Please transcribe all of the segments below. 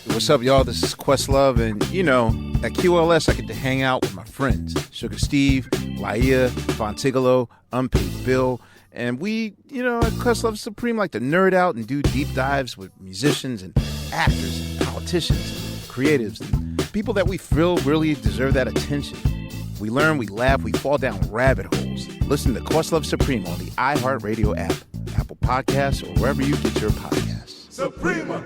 What's up, y'all? This is Questlove, and at QLS, I get to hang out with my friends, Sugar Steve, Laia, Fontigolo, Unpaid Bill, and we, at Questlove Supreme, like to nerd out and do deep dives with musicians and actors and politicians and creatives and people that we feel really deserve that attention. We learn, we laugh, we fall down rabbit holes. Listen to Questlove Supreme on the iHeartRadio app, Apple Podcasts, or wherever you get your podcasts. Suprema!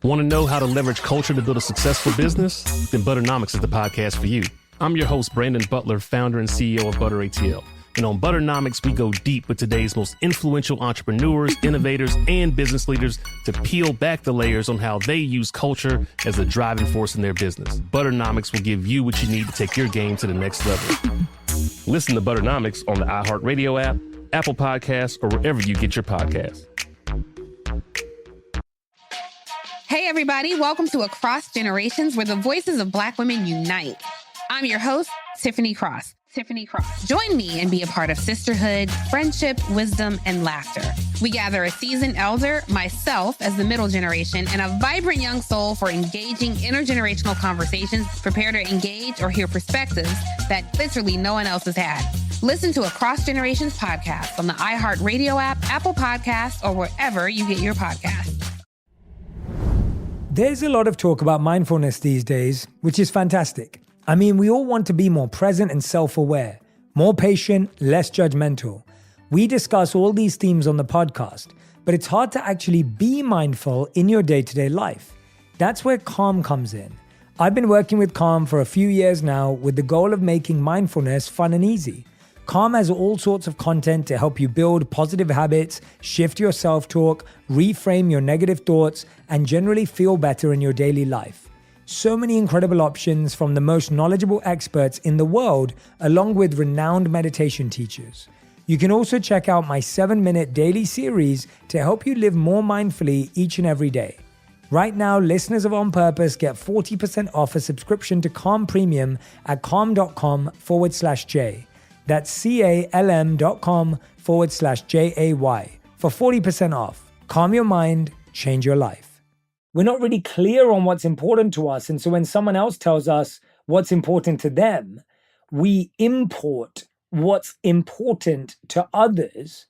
Want to know how to leverage culture to build a successful business? Then Butternomics is the podcast for you. I'm your host, Brandon Butler, founder and CEO of Butter ATL. And on Butternomics, we go deep with today's most influential entrepreneurs, innovators, and business leaders to peel back the layers on how they use culture as a driving force in their business. Butternomics will give you what you need to take your game to the next level. Listen to Butternomics on the iHeartRadio app, Apple Podcasts, or wherever you get your podcasts. Hey, everybody. Welcome to Across Generations, where the voices of Black women unite. I'm your host, Tiffany Cross. Join me and be a part of sisterhood, friendship, wisdom, and laughter. We gather a seasoned elder, myself as the middle generation, and a vibrant young soul for engaging intergenerational conversations. Prepare to engage or hear perspectives that literally no one else has had. Listen to Across Generations podcast on the iHeartRadio app, Apple Podcasts, or wherever you get your podcasts. There's a lot of talk about mindfulness these days, which is fantastic. I mean, we all want to be more present and self-aware, more patient, less judgmental. We discuss all these themes on the podcast, but it's hard to actually be mindful in your day-to-day life. That's where Calm comes in. I've been working with Calm for a few years now with the goal of making mindfulness fun and easy. Calm has all sorts of content to help you build positive habits, shift your self-talk, reframe your negative thoughts, and generally feel better in your daily life. So many incredible options from the most knowledgeable experts in the world, along with renowned meditation teachers. You can also check out my 7-minute daily series to help you live more mindfully each and every day. Right now, listeners of On Purpose get 40% off a subscription to Calm Premium at calm.com/J. That's calm.com/JAY for 40% off. Calm your mind, change your life. We're not really clear on what's important to us. And so when someone else tells us what's important to them, we import what's important to others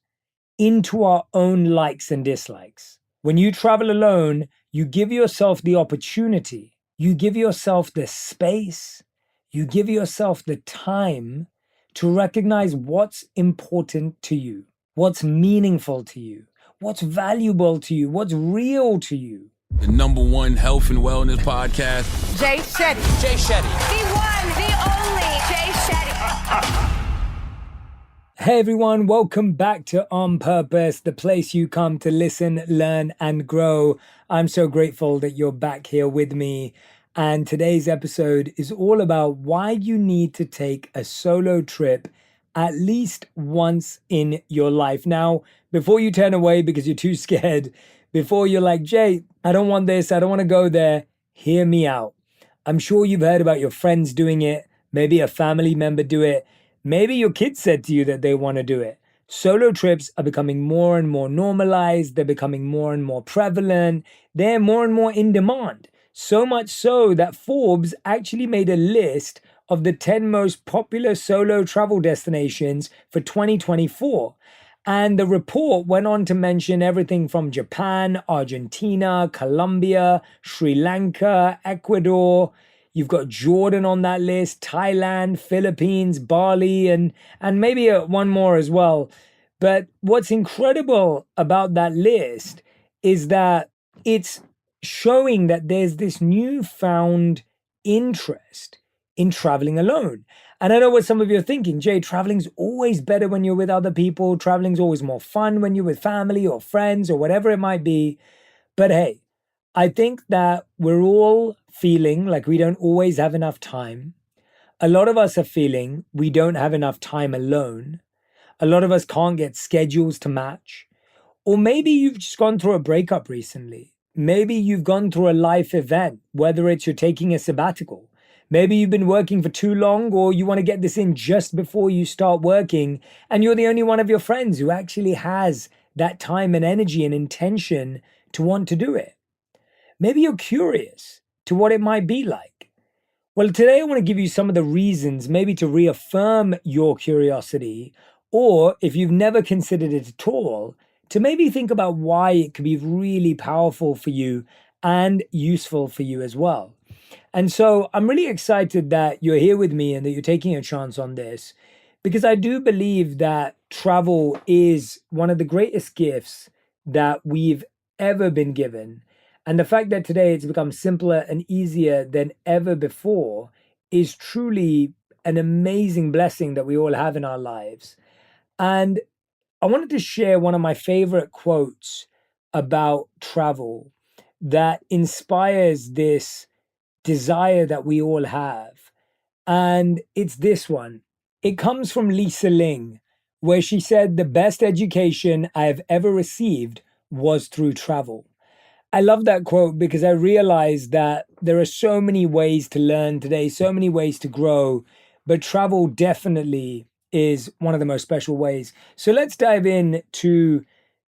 into our own likes and dislikes. When you travel alone, you give yourself the opportunity, you give yourself the space, you give yourself the time to recognize what's important to you, what's meaningful to you, what's valuable to you, what's real to you. The #1 health and wellness podcast. Jay Shetty. The one, the only Jay Shetty. Hey everyone, welcome back to On Purpose, the place you come to listen, learn, and grow. I'm so grateful that you're back here with me. And today's episode is all about why you need to take a solo trip at least once in your life. Now, before you turn away because you're too scared, before you're like, Jay, I don't want this, I don't want to go there, hear me out. I'm sure you've heard about your friends doing it, maybe a family member do it, maybe your kids said to you that they want to do it. Solo trips are becoming more and more normalized, they're becoming more and more prevalent, they're more and more in demand. So much so that Forbes actually made a list of the 10 most popular solo travel destinations for 2024. And the report went on to mention everything from Japan, Argentina, Colombia, Sri Lanka, Ecuador. You've got Jordan on that list, Thailand, Philippines, Bali, and maybe one more as well. But what's incredible about that list is that it's showing that there's this newfound interest in traveling alone. And I know what some of you are thinking, Jay, traveling's always better when you're with other people. Traveling's always more fun when you're with family or friends or whatever it might be. But hey, I think that we're all feeling like we don't always have enough time. A lot of us are feeling we don't have enough time alone. A lot of us can't get schedules to match. Or maybe you've just gone through a breakup recently. Maybe you've gone through a life event, whether it's you're taking a sabbatical. Maybe you've been working for too long, or you want to get this in just before you start working, and you're the only one of your friends who actually has that time and energy and intention to want to do it. maybe you're curious to what it might be like. Well, today I want to give you some of the reasons, maybe to reaffirm your curiosity, or if you've never considered it at all, to maybe think about why it could be really powerful for you and useful for you as well. And so I'm really excited that you're here with me and that you're taking a chance on this, because I do believe that travel is one of the greatest gifts that we've ever been given. And the fact that today it's become simpler and easier than ever before is truly an amazing blessing that we all have in our lives. And I wanted to share one of my favorite quotes about travel that inspires this desire that we all have. And it's this one. It comes from Lisa Ling, where she said, "The best education I have ever received was through travel." I love that quote because I realized that there are so many ways to learn today, so many ways to grow, but travel definitely is one of the most special ways. So let's dive in to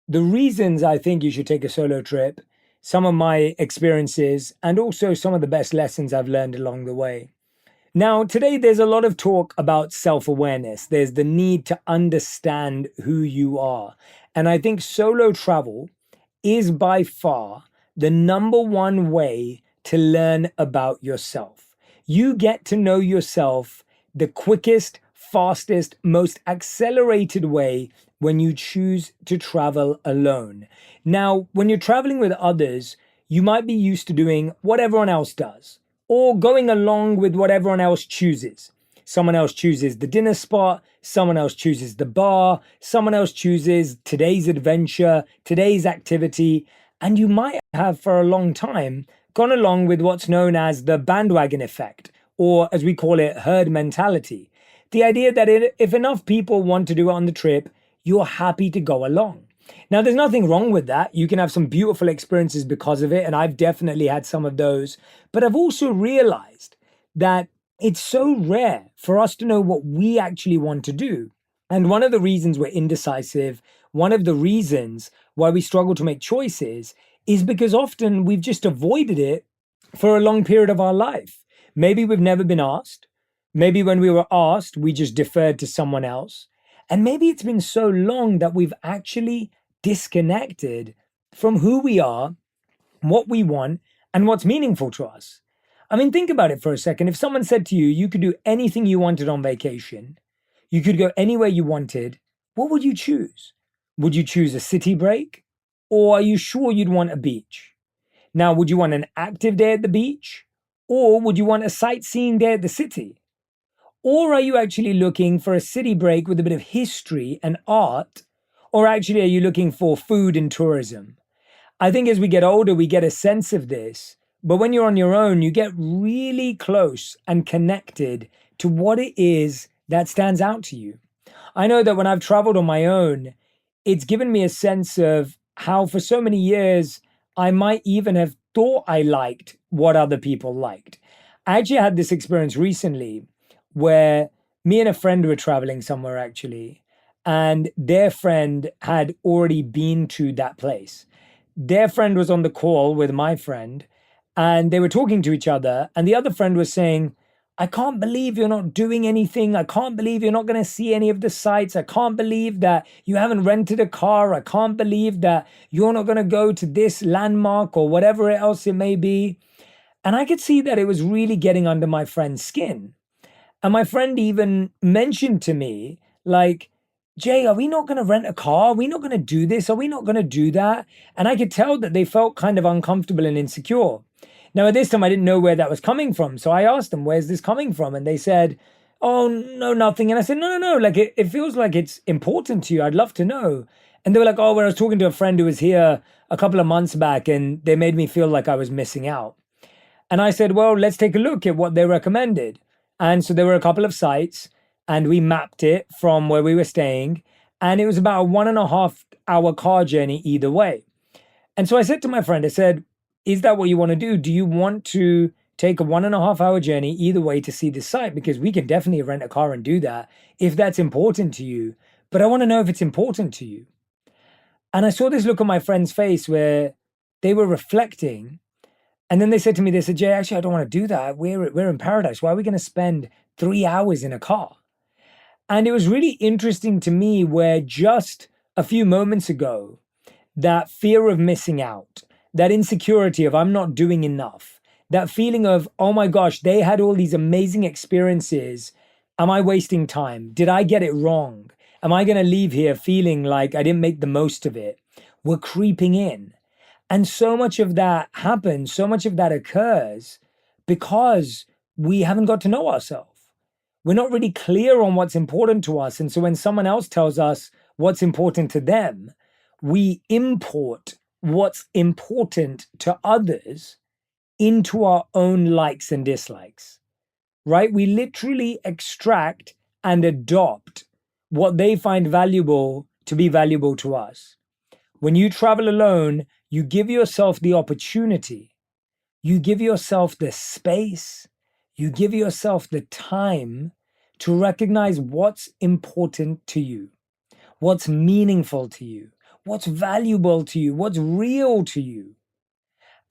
the reasons I think you should take a solo trip, some of my experiences, and also some of the best lessons I've learned along the way. Now, today there's a lot of talk about self-awareness. There's the need to understand who you are. And I think solo travel is by far the number one way to learn about yourself. You get to know yourself the quickest, fastest, most accelerated way when you choose to travel alone. Now, when you're traveling with others, you might be used to doing what everyone else does, or going along with what everyone else chooses. Someone else chooses the dinner spot, someone else chooses the bar, someone else chooses today's adventure, today's activity, and you might have for a long time gone along with what's known as the bandwagon effect, or as we call it, herd mentality. The idea that if enough people want to do it on the trip, you're happy to go along. Now, there's nothing wrong with that. You can have some beautiful experiences because of it, and I've definitely had some of those. But I've also realized that it's so rare for us to know what we actually want to do. And one of the reasons we're indecisive, one of the reasons why we struggle to make choices is because often we've just avoided it for a long period of our life. Maybe we've never been asked. Maybe when we were asked, we just deferred to someone else. And maybe it's been so long that we've actually disconnected from who we are, what we want, and what's meaningful to us. I mean, think about it for a second. If someone said to you, you could do anything you wanted on vacation, you could go anywhere you wanted, what would you choose? Would you choose a city break? Or are you sure you'd want a beach? Now, would you want an active day at the beach? Or would you want a sightseeing day at the city? Or are you actually looking for a city break with a bit of history and art? Or actually, are you looking for food and tourism? I think as we get older, we get a sense of this. But when you're on your own, you get really close and connected to what it is that stands out to you. I know that when I've traveled on my own, it's given me a sense of how for so many years, I might even have thought I liked what other people liked. I actually had this experience recently where me and a friend were traveling somewhere actually, and their friend had already been to that place. Their friend was on the call with my friend, and they were talking to each other, and the other friend was saying, "I can't believe you're not doing anything. I can't believe you're not going to see any of the sights. I can't believe that you haven't rented a car. I can't believe that you're not going to go to this landmark or whatever else it may be." And I could see that it was really getting under my friend's skin. And my friend even mentioned to me, like, "Jay, are we not going to rent a car? Are we not going to do this? Are we not going to do that?" And I could tell that they felt kind of uncomfortable and insecure. Now, at this time, I didn't know where that was coming from. So I asked them, "Where's this coming from?" And they said, "Oh, no, nothing." And I said, no. Like, it feels like it's important to you. I'd love to know. And they were like, "Oh, well, I was talking to a friend who was here a couple of months back, and they made me feel like I was missing out." And I said, "Well, let's take a look at what they recommended." And so there were a couple of sites, and we mapped it from where we were staying. And it was about a 1.5 hour car journey either way. And so I said to my friend, I said, "Is that what you want to do? Do you want to take a 1.5 hour journey either way to see this site? Because we can definitely rent a car and do that if that's important to you. But I want to know if it's important to you." And I saw this look on my friend's face where they were reflecting. And then they said to me, they said, Jay, actually, I don't want to do that. We're in paradise. Why are we going to spend 3 hours in a car? And it was really interesting to me where just a few moments ago, that fear of missing out, that insecurity of I'm not doing enough, that feeling of, oh my gosh, they had all these amazing experiences. Am I wasting time? Did I get it wrong? Am I going to leave here feeling like I didn't make the most of it? We're creeping in. And so much of that happens, so much of that occurs because we haven't got to know ourselves. We're not really clear on what's important to us. And so when someone else tells us what's important to them, we import what's important to others into our own likes and dislikes, right? We literally extract and adopt what they find valuable to be valuable to us. When you travel alone, you give yourself the opportunity, you give yourself the space, you give yourself the time to recognize what's important to you, what's meaningful to you, what's valuable to you, what's real to you.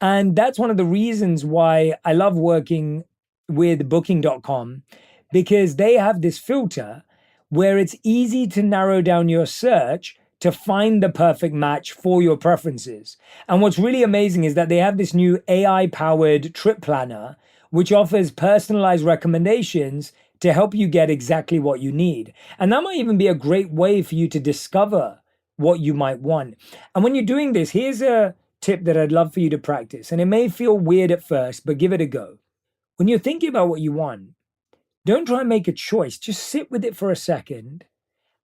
And that's one of the reasons why I love working with booking.com, because they have this filter where it's easy to narrow down your search to find the perfect match for your preferences. And what's really amazing is that they have this new AI-powered trip planner, which offers personalized recommendations to help you get exactly what you need. And that might even be a great way for you to discover what you might want. And when you're doing this, here's a tip that I'd love for you to practice. And it may feel weird at first, but give it a go. When you're thinking about what you want, don't try and make a choice. Just sit with it for a second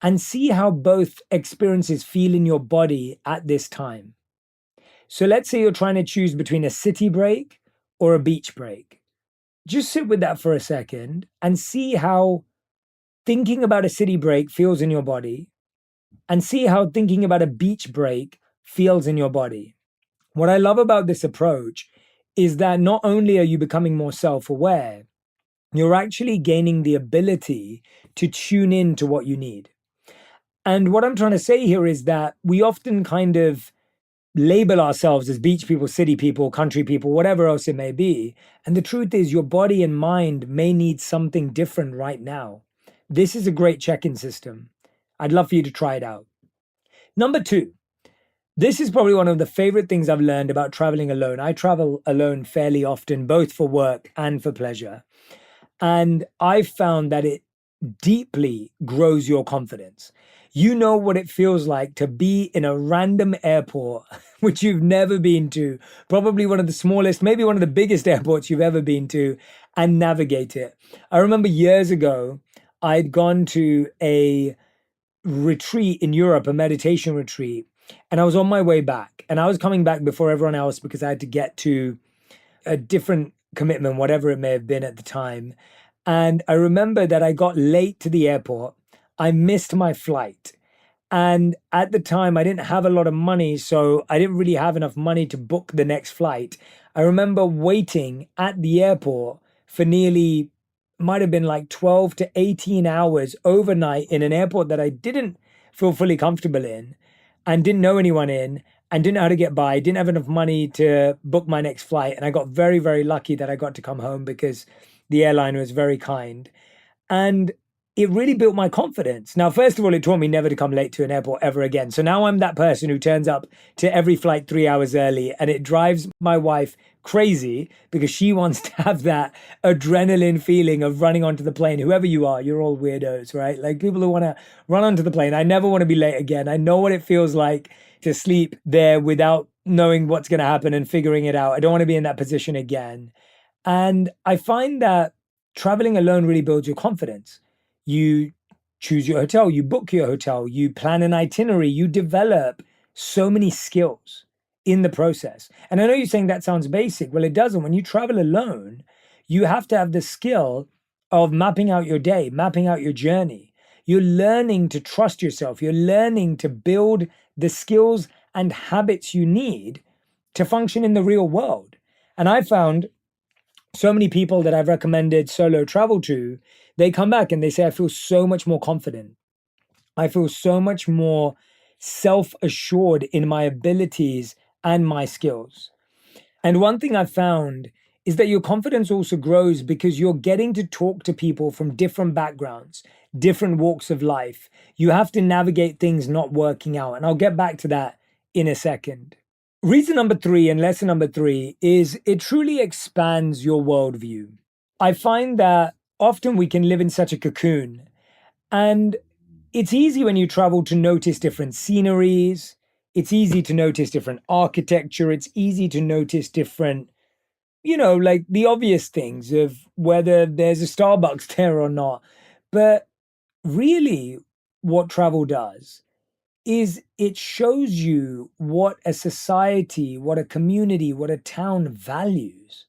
and see how both experiences feel in your body at this time. So let's say you're trying to choose between a city break or a beach break. Just sit with that for a second and see how thinking about a city break feels in your body, and see how thinking about a beach break feels in your body. What I love about this approach is that not only are you becoming more self-aware, you're actually gaining the ability to tune in to what you need. And what I'm trying to say here is that we often kind of label ourselves as beach people, city people, country people, whatever else it may be. And the truth is your body and mind may need something different right now. This is a great check-in system. I'd love for you to try it out. Number 2, this is probably one of the favorite things I've learned about traveling alone. I travel alone fairly often, both for work and for pleasure. And I've found that it deeply grows your confidence. You know what it feels like to be in a random airport, which you've never been to, probably one of the smallest, maybe one of the biggest airports you've ever been to, and navigate it. I remember years ago, I'd gone to a retreat in Europe, a meditation retreat, and I was on my way back. And I was coming back before everyone else because I had to get to a different commitment, whatever it may have been at the time. And I remember that I got late to the airport. I missed my flight. And at the time, I didn't have a lot of money, so I didn't really have enough money to book the next flight. I remember waiting at the airport for nearly, might have been like 12 to 18 hours overnight in an airport that I didn't feel fully comfortable in and didn't know anyone in and didn't know how to get by, didn't have enough money to book my next flight. And I got very, very lucky that I got to come home because the airline was very kind. And it really built my confidence. Now, first of all, it taught me never to come late to an airport ever again. So now I'm that person who turns up to every flight 3 hours early, and it drives my wife crazy because she wants to have that adrenaline feeling of running onto the plane. Whoever you are, you're all weirdos, right? Like people who want to run onto the plane. I never want to be late again. I know what it feels like to sleep there without knowing what's going to happen and figuring it out. I don't want to be in that position again. And I find that traveling alone really builds your confidence. You choose your hotel, you book your hotel, you plan an itinerary, you develop so many skills in the process. And I know you're saying that sounds basic. Well, it doesn't. When you travel alone, you have to have the skill of mapping out your day, mapping out your journey. You're learning to trust yourself. You're learning to build the skills and habits you need to function in the real world. And I found so many people that I've recommended solo travel to, they come back and they say, I feel so much more confident. I feel so much more self-assured in my abilities and my skills. And one thing I've found is that your confidence also grows because you're getting to talk to people from different backgrounds, different walks of life. You have to navigate things not working out. And I'll get back to that in a second. Reason number 3 and lesson number 3 is it truly expands your worldview. I find that often we can live in such a cocoon, and it's easy when you travel to notice different sceneries. It's easy to notice different architecture. It's easy to notice different, like the obvious things of whether there's a Starbucks there or not. But really, what travel does is it shows you what a society, what a community, what a town values.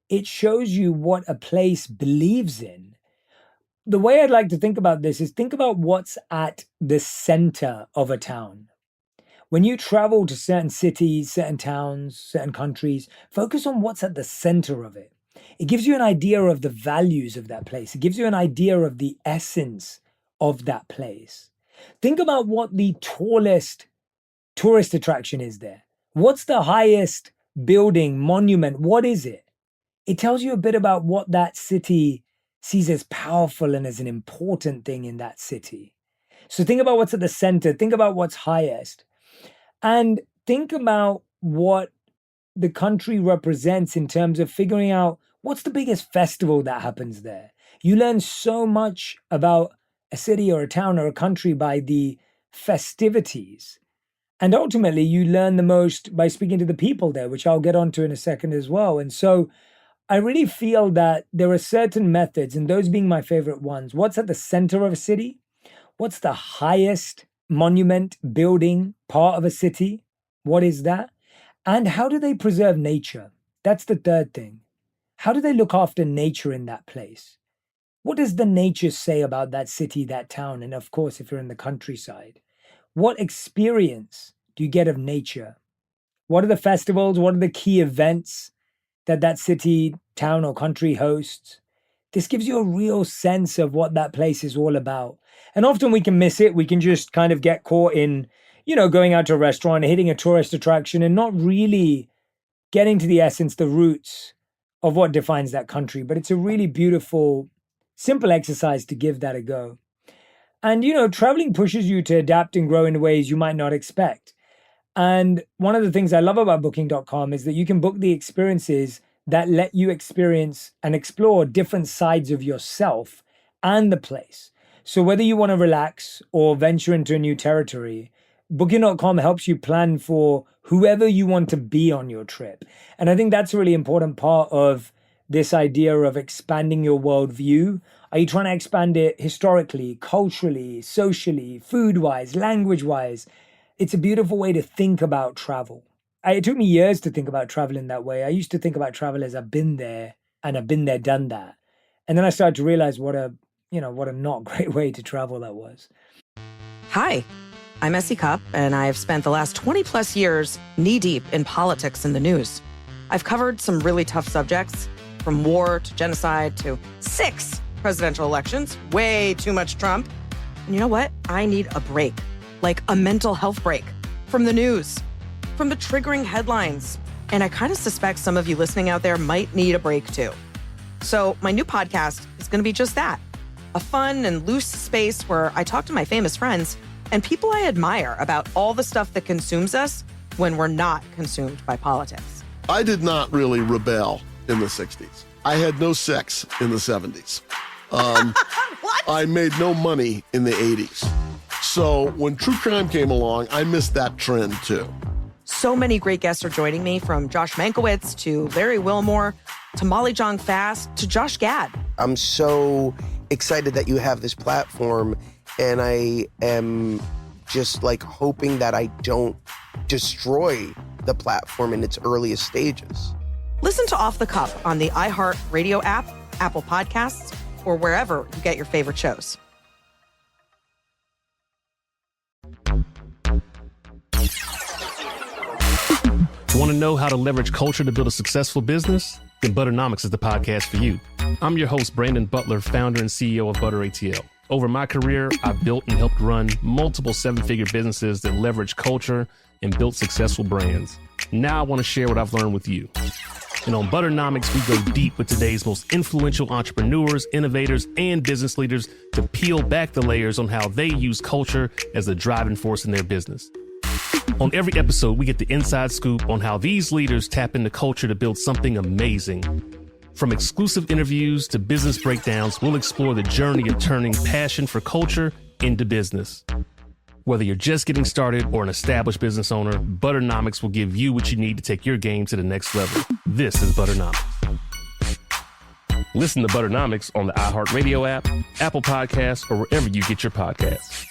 It shows you what a place believes in. The way I'd like to think about this is think about what's at the center of a town. When you travel to certain cities, certain towns, certain countries, focus on what's at the center of it. It gives you an idea of the values of that place. It gives you an idea of the essence of that place. Think about what the tallest tourist attraction is there. What's the highest building, monument? What is it? It tells you a bit about what that city sees as powerful and as an important thing in that city. So think about what's at the center. Think about what's highest. And think about what the country represents in terms of figuring out what's the biggest festival that happens there. You learn so much about a city or a town or a country by the festivities. And ultimately, you learn the most by speaking to the people there, which I'll get onto in a second as well. And so I really feel that there are certain methods, and those being my favorite ones. What's at the center of a city? What's the highest monument, building, part of a city? What is that? And how do they preserve nature? That's the third thing. How do they look after nature in that place? What does the nature say about that city, that town? And of course, if you're in the countryside, what experience do you get of nature? What are the festivals? What are the key events that city, town, or country hosts? This gives you a real sense of what that place is all about. And often we can miss it. We can just kind of get caught in, going out to a restaurant, hitting a tourist attraction, and not really getting to the essence, the roots of what defines that country. But it's a really beautiful, simple exercise to give that a go. And, traveling pushes you to adapt and grow in ways you might not expect. And one of the things I love about booking.com is that you can book the experiences that let you experience and explore different sides of yourself and the place. So whether you want to relax or venture into a new territory, booking.com helps you plan for whoever you want to be on your trip. And I think that's a really important part of this idea of expanding your worldview. Are you trying to expand it historically, culturally, socially, food-wise, language-wise? It's a beautiful way to think about travel. It took me years to think about travel in that way. I used to think about travel as I've been there and I've been there, done that. And then I started to realize what a not great way to travel that was. Hi, I'm Essie Cupp, and I've spent the last 20 plus years knee-deep in politics and the news. I've covered some really tough subjects, from war to genocide to 6 presidential elections, way too much Trump. And you know what? I need a break, like a mental health break from the news, from the triggering headlines. And I kind of suspect some of you listening out there might need a break too. So my new podcast is going to be just that, a fun and loose space where I talk to my famous friends and people I admire about all the stuff that consumes us when we're not consumed by politics. I did not really rebel in the 60s. I had no sex in the 70s. What? I made no money in the 80s. So when true crime came along, I missed that trend too. So many great guests are joining me, from Josh Mankiewicz to Larry Wilmore to Molly Jong Fast to Josh Gad. I'm so excited that you have this platform, and I am just hoping that I don't destroy the platform in its earliest stages. Listen to Off the Cuff on the iHeartRadio app, Apple Podcasts, or wherever you get your favorite shows. Want to know how to leverage culture to build a successful business? Then Butternomics is the podcast for you. I'm your host, Brandon Butler, founder and CEO of Butter ATL. Over my career, I've built and helped run multiple 7-figure businesses that leverage culture and built successful brands. Now I want to share what I've learned with you. And on Butternomics, we go deep with today's most influential entrepreneurs, innovators, and business leaders to peel back the layers on how they use culture as the driving force in their business. On every episode, we get the inside scoop on how these leaders tap into culture to build something amazing. From exclusive interviews to business breakdowns, we'll explore the journey of turning passion for culture into business. Whether you're just getting started or an established business owner, Butternomics will give you what you need to take your game to the next level. This is Butternomics. Listen to Butternomics on the iHeartRadio app, Apple Podcasts, or wherever you get your podcasts.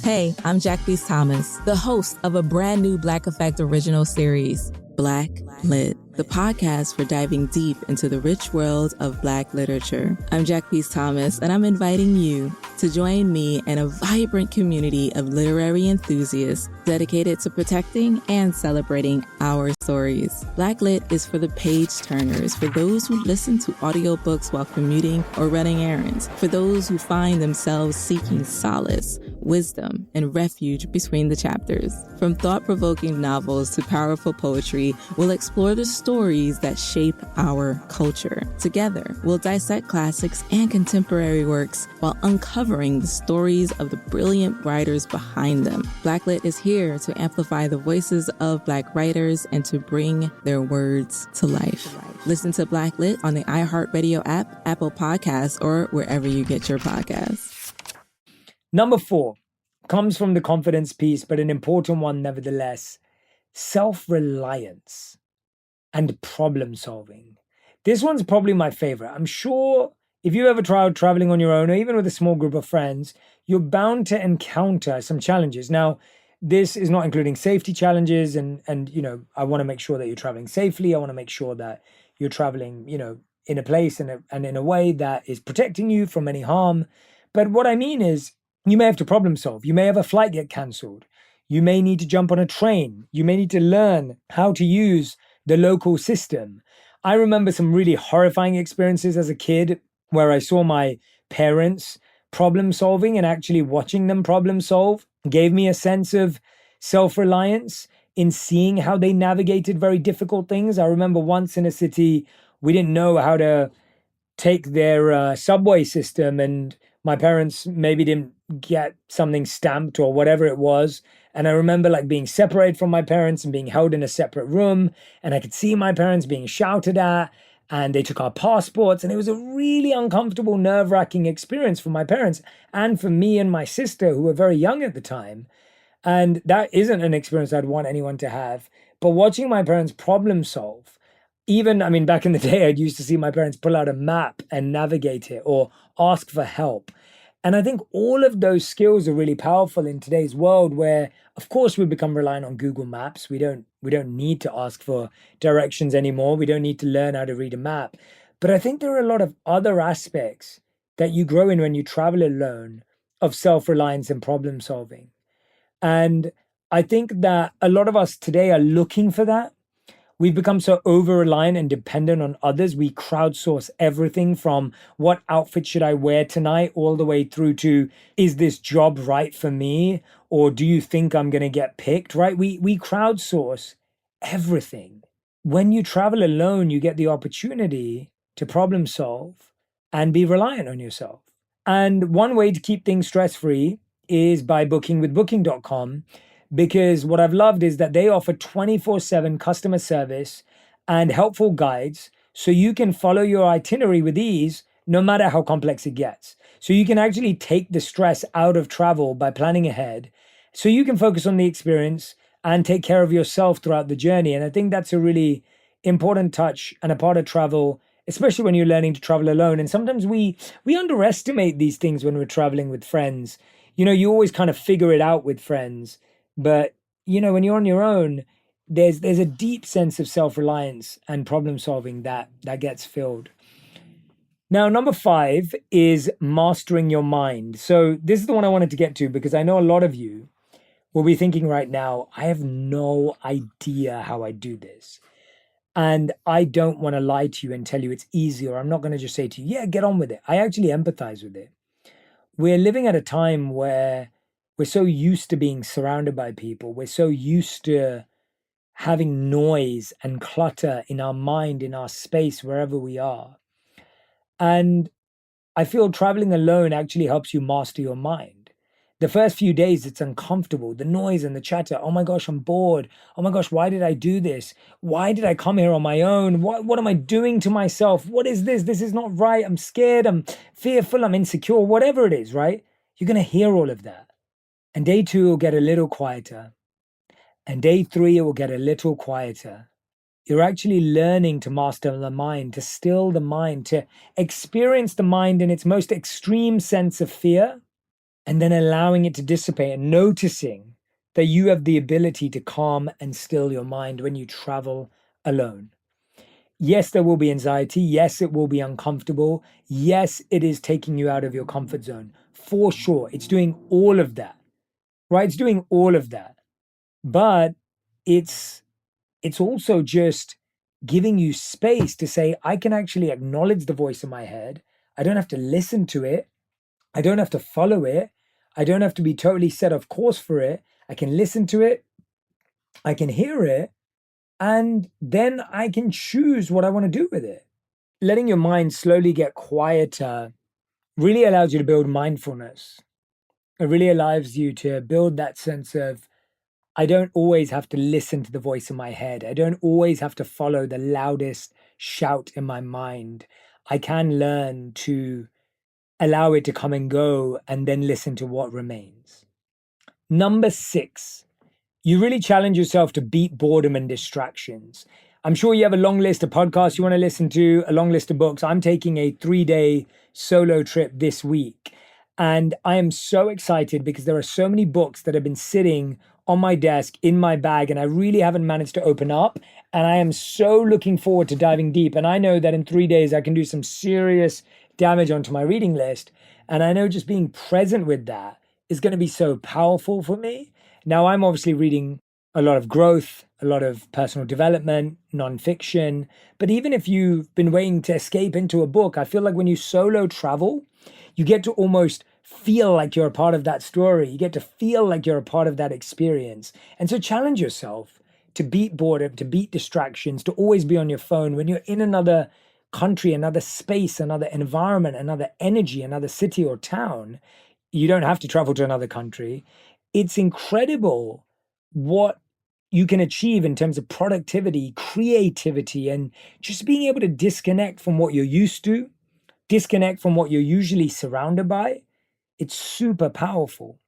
Hey, I'm Jack Beast Thomas, the host of a brand new Black Effect original series, Black Lit, the podcast for diving deep into the rich world of Black literature. I'm Jack Beast Thomas, and I'm inviting you to join me in a vibrant community of literary enthusiasts dedicated to protecting and celebrating our stories. Black Lit is for the page turners, for those who listen to audiobooks while commuting or running errands, for those who find themselves seeking solace, wisdom, and refuge between the chapters. From thought-provoking novels to powerful poetry, we'll explore the stories that shape our culture. Together, we'll dissect classics and contemporary works while uncovering the stories of the brilliant writers behind them. Blacklit is here to amplify the voices of Black writers and to bring their words to life. Listen to Blacklit on the iHeartRadio app, Apple Podcasts, or wherever you get your podcasts. Number 4 comes from the confidence piece, but an important one nevertheless. Self-reliance and problem solving. This one's probably my favorite. I'm sure if you ever tried traveling on your own or even with a small group of friends, you're bound to encounter some challenges. Now, this is not including safety challenges and you know, I want to make sure that you're traveling safely. I want to make sure that you're traveling, you know, in a place and in a way that is protecting you from any harm. But what I mean is you may have to problem solve. You may have a flight get canceled. You may need to jump on a train. You may need to learn how to use the local system. I remember some really horrifying experiences as a kid where I saw my parents problem solving, and actually watching them problem solve gave me a sense of self-reliance in seeing how they navigated very difficult things. I remember once in a city, we didn't know how to take their subway system, and my parents maybe didn't get something stamped or whatever it was. And I remember like being separated from my parents and being held in a separate room. And I could see my parents being shouted at, and they took our passports. And it was a really uncomfortable, nerve-wracking experience for my parents and for me and my sister, who were very young at the time. And that isn't an experience I'd want anyone to have. But watching my parents problem solve, even, I mean, back in the day, I'd used to see my parents pull out a map and navigate it or ask for help. And I think all of those skills are really powerful in today's world where, of course, we become reliant on Google Maps. We don't need to ask for directions anymore. We don't need to learn how to read a map. But I think there are a lot of other aspects that you grow in when you travel alone of self-reliance and problem solving. And I think that a lot of us today are looking for that. We've become so over-reliant and dependent on others. We crowdsource everything from what outfit should I wear tonight all the way through to, is this job right for me? Or do you think I'm going to get picked, right? We crowdsource everything. When you travel alone, you get the opportunity to problem solve and be reliant on yourself. And one way to keep things stress-free is by booking with Booking.com. Because what I've loved is that they offer 24/7 customer service and helpful guides so you can follow your itinerary with ease no matter how complex it gets. So you can actually take the stress out of travel by planning ahead so you can focus on the experience and take care of yourself throughout the journey. And I think that's a really important touch and a part of travel, especially when you're learning to travel alone. And sometimes we underestimate these things when we're traveling with friends. You know, you always kind of figure it out with friends. But, you know, when you're on your own, there's a deep sense of self-reliance and problem solving that gets filled. Now, number 5 is mastering your mind. So this is the one I wanted to get to because I know a lot of you will be thinking right now, I have no idea how I do this. And I don't want to lie to you and tell you it's easy, or I'm not going to just say to you, yeah, get on with it. I actually empathize with it. We're living at a time where We're so used to being surrounded by people. We're so used to having noise and clutter in our mind, in our space, wherever we are. And I feel traveling alone actually helps you master your mind. The first few days, it's uncomfortable. The noise and the chatter. Oh my gosh, I'm bored. Oh my gosh, why did I do this? Why did I come here on my own? What am I doing to myself? What is this? This is not right. I'm scared. I'm fearful. I'm insecure. Whatever it is, right? You're going to hear all of that. And day 2 will get a little quieter. And day 3, it will get a little quieter. You're actually learning to master the mind, to still the mind, to experience the mind in its most extreme sense of fear, and then allowing it to dissipate and noticing that you have the ability to calm and still your mind when you travel alone. Yes, there will be anxiety. Yes, it will be uncomfortable. Yes, it is taking you out of your comfort zone. For sure. It's doing all of that, right? It's doing all of that. But it's also just giving you space to say, I can actually acknowledge the voice in my head. I don't have to listen to it. I don't have to follow it. I don't have to be totally set off course for it. I can listen to it. I can hear it. And then I can choose what I want to do with it. Letting your mind slowly get quieter really allows you to build mindfulness. It really allows you to build that sense of, I don't always have to listen to the voice in my head. I don't always have to follow the loudest shout in my mind. I can learn to allow it to come and go and then listen to what remains. Number 6, you really challenge yourself to beat boredom and distractions. I'm sure you have a long list of podcasts you want to listen to, a long list of books. I'm taking a 3-day solo trip this week. And I am so excited because there are so many books that have been sitting on my desk, in my bag, and I really haven't managed to open up. And I am so looking forward to diving deep. And I know that in 3 days, I can do some serious damage onto my reading list. And I know just being present with that is going to be so powerful for me. Now, I'm obviously reading a lot of growth, a lot of personal development, nonfiction. But even if you've been waiting to escape into a book, I feel like when you solo travel, you get to almost feel like you're a part of that story. You get to feel like you're a part of that experience. And so challenge yourself to beat boredom, to beat distractions, to always be on your phone. When you're in another country, another space, another environment, another energy, another city or town, you don't have to travel to another country. It's incredible what you can achieve in terms of productivity, creativity, and just being able to disconnect from what you're used to, disconnect from what you're usually surrounded by. It's super powerful.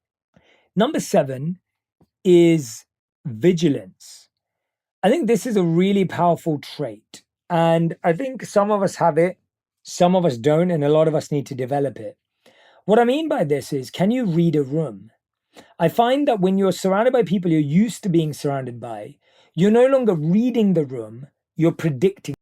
Number 7 is vigilance. I think this is a really powerful trait. And I think some of us have it, some of us don't, and a lot of us need to develop it. What I mean by this is, can you read a room? I find that when you're surrounded by people you're used to being surrounded by, you're no longer reading the room, you're predicting